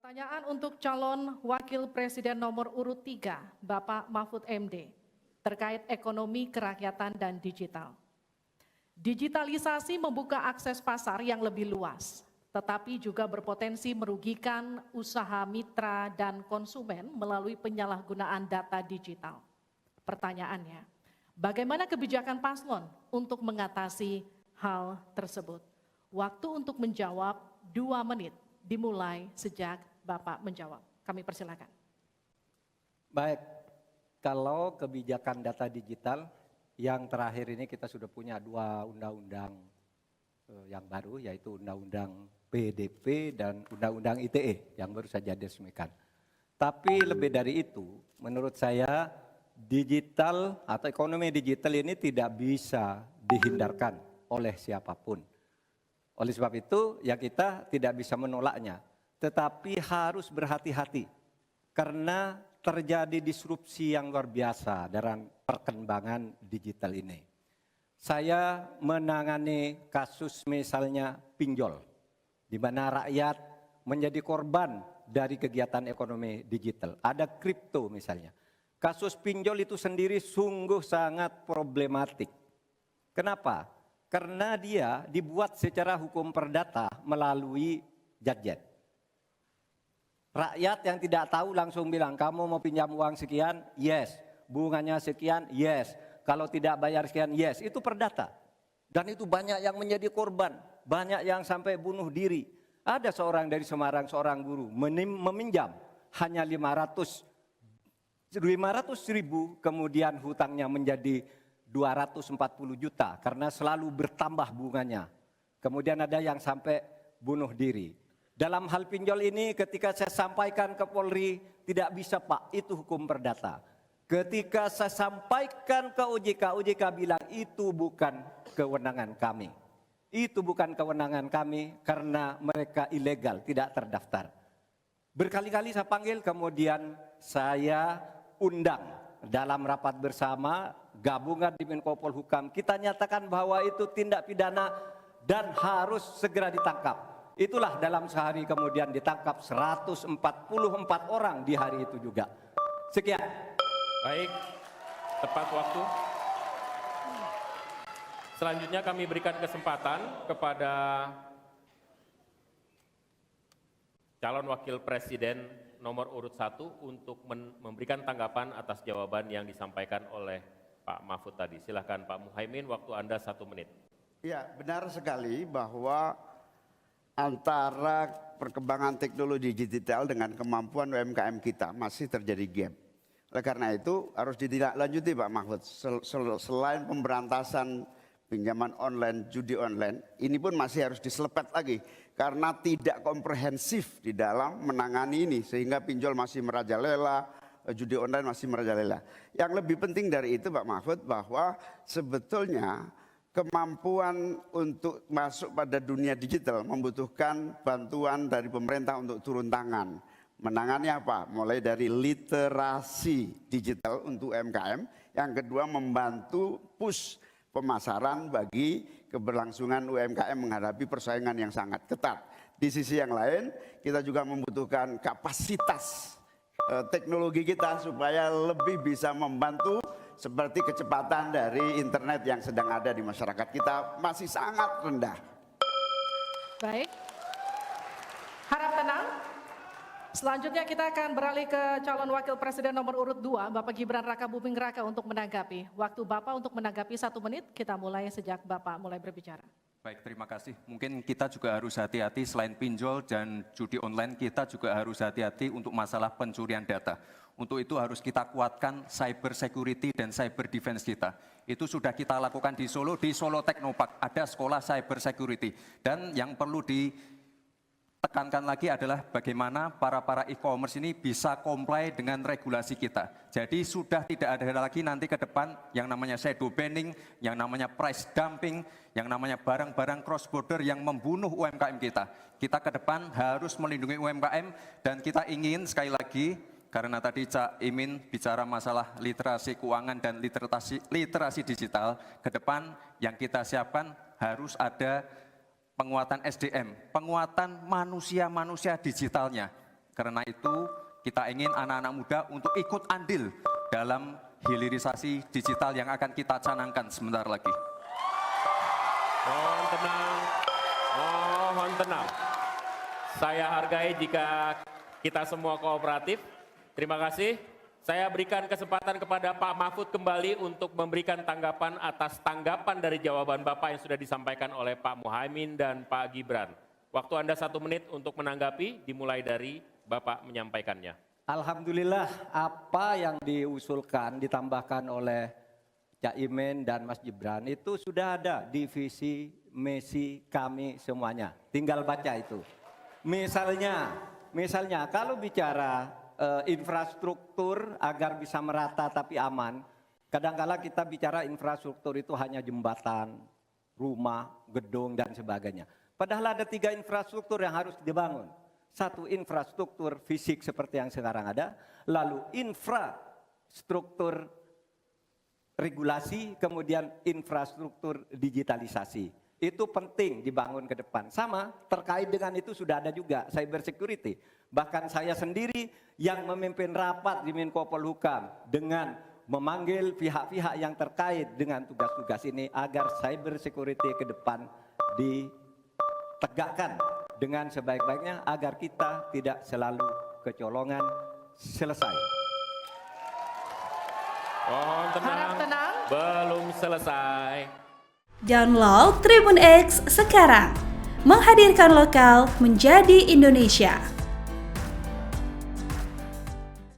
Pertanyaan untuk calon Wakil Presiden nomor urut 3, Bapak Mahfud MD, terkait ekonomi kerakyatan dan digital. Digitalisasi membuka akses pasar yang lebih luas, tetapi juga berpotensi merugikan usaha mitra dan konsumen melalui penyalahgunaan data digital. Pertanyaannya, bagaimana kebijakan paslon untuk mengatasi hal tersebut? Waktu untuk menjawab 2 menit. Dimulai sejak Bapak menjawab. Kami persilakan. Baik, kalau kebijakan data digital, yang terakhir ini kita sudah punya 2 undang-undang yang baru, yaitu Undang-Undang PDP dan Undang-Undang ITE yang baru saja diresmikan. Tapi lebih dari itu, menurut saya digital atau ekonomi digital ini tidak bisa dihindarkan oleh siapapun. Oleh sebab itu, ya kita tidak bisa menolaknya, tetapi harus berhati-hati karena terjadi disrupsi yang luar biasa dalam perkembangan digital ini. Saya menangani kasus misalnya pinjol, di mana rakyat menjadi korban dari kegiatan ekonomi digital. Ada kripto misalnya. Kasus pinjol itu sendiri sungguh sangat problematik. Kenapa? Karena dia dibuat secara hukum perdata melalui gadget. Rakyat yang tidak tahu langsung bilang, kamu mau pinjam uang sekian? Yes. Bunganya sekian? Yes. Kalau tidak bayar sekian? Yes. Itu perdata. Dan itu banyak yang menjadi korban. Banyak yang sampai bunuh diri. Ada seorang dari Semarang, seorang guru, meminjam hanya 500 ribu, kemudian hutangnya menjadi 240 juta karena selalu bertambah bunganya. Kemudian ada yang sampai bunuh diri. Dalam hal pinjol ini ketika saya sampaikan ke Polri, tidak bisa Pak, itu hukum perdata. Ketika saya sampaikan ke OJK, OJK bilang itu bukan kewenangan kami. Itu bukan kewenangan kami karena mereka ilegal, tidak terdaftar. Berkali-kali saya panggil, kemudian saya undang dalam rapat bersama gabungan di Menko Polhukam, kita nyatakan bahwa itu tindak pidana dan harus segera ditangkap. Itulah dalam sehari kemudian ditangkap 144 orang di hari itu juga. Sekian. Baik, tepat waktu. Selanjutnya kami berikan kesempatan kepada calon wakil presiden nomor urut 1 untuk memberikan tanggapan atas jawaban yang disampaikan oleh Pak Mahfud tadi. Silahkan Pak Muhaimin, waktu Anda 1 menit. Ya, benar sekali bahwa antara perkembangan teknologi digital dengan kemampuan UMKM kita masih terjadi gap. Oleh karena itu harus ditindaklanjuti Pak Mahfud. Selain pemberantasan pinjaman online, judi online, ini pun masih harus diselepet lagi karena tidak komprehensif di dalam menangani ini sehingga pinjol masih merajalela, judi online masih merajalela. Yang lebih penting dari itu Pak Mahfud bahwa sebetulnya kemampuan untuk masuk pada dunia digital membutuhkan bantuan dari pemerintah untuk turun tangan. Menangani apa? Mulai dari literasi digital untuk UMKM, yang kedua membantu push pemasaran bagi keberlangsungan UMKM menghadapi persaingan yang sangat ketat. Di sisi yang lain, kita juga membutuhkan kapasitas teknologi kita supaya lebih bisa membantu seperti kecepatan dari internet yang sedang ada di masyarakat kita masih sangat rendah. Baik, harap tenang. Selanjutnya kita akan beralih ke calon wakil presiden nomor urut 2, Bapak Gibran Raka Buming Raka untuk menanggapi. Waktu Bapak untuk menanggapi 1 menit, kita mulai sejak Bapak mulai berbicara. Baik, terima kasih. Mungkin kita juga harus hati-hati selain pinjol dan judi online, kita juga harus hati-hati untuk masalah pencurian data. Untuk itu harus kita kuatkan cyber security dan cyber defense kita. Itu sudah kita lakukan di Solo Technopark, ada sekolah cyber security. Dan yang perlu tekankan lagi adalah bagaimana para e-commerce ini bisa comply dengan regulasi kita. Jadi sudah tidak ada lagi nanti ke depan yang namanya shadow banning, yang namanya price dumping, yang namanya barang-barang cross border yang membunuh UMKM kita. Kita ke depan harus melindungi UMKM dan kita ingin sekali lagi, karena tadi Cak Imin bicara masalah literasi keuangan dan literasi digital, ke depan yang kita siapkan harus ada penguatan SDM, penguatan manusia digitalnya. Karena itu kita ingin anak-anak muda untuk ikut andil dalam hilirisasi digital yang akan kita canangkan sebentar lagi. Mohon tenang, mohon tenang. Saya hargai jika kita semua kooperatif. Terima kasih. Saya berikan kesempatan kepada Pak Mahfud kembali untuk memberikan tanggapan atas tanggapan dari jawaban Bapak yang sudah disampaikan oleh Pak Muhaimin dan Pak Gibran. Waktu Anda 1 menit untuk menanggapi, dimulai dari Bapak menyampaikannya. Alhamdulillah apa yang diusulkan, ditambahkan oleh Cak Imin dan Mas Gibran itu sudah ada di visi misi kami semuanya. Tinggal baca itu. Misalnya kalau bicara infrastruktur agar bisa merata tapi aman, kadang-kala kita bicara infrastruktur itu hanya jembatan, rumah, gedung dan sebagainya. Padahal ada 3 infrastruktur yang harus dibangun. 1 infrastruktur fisik seperti yang sekarang ada, lalu infrastruktur regulasi, kemudian infrastruktur digitalisasi. Itu penting dibangun ke depan. Sama terkait dengan itu sudah ada juga cyber security. Bahkan saya sendiri yang memimpin rapat di Menko Polhukam dengan memanggil pihak-pihak yang terkait dengan tugas-tugas ini agar cyber security ke depan ditegakkan dengan sebaik-baiknya agar kita tidak selalu kecolongan. Selesai. Mohon tenang, Harap tenang. belum selesai. Download Tribun X sekarang, menghadirkan lokal menjadi Indonesia.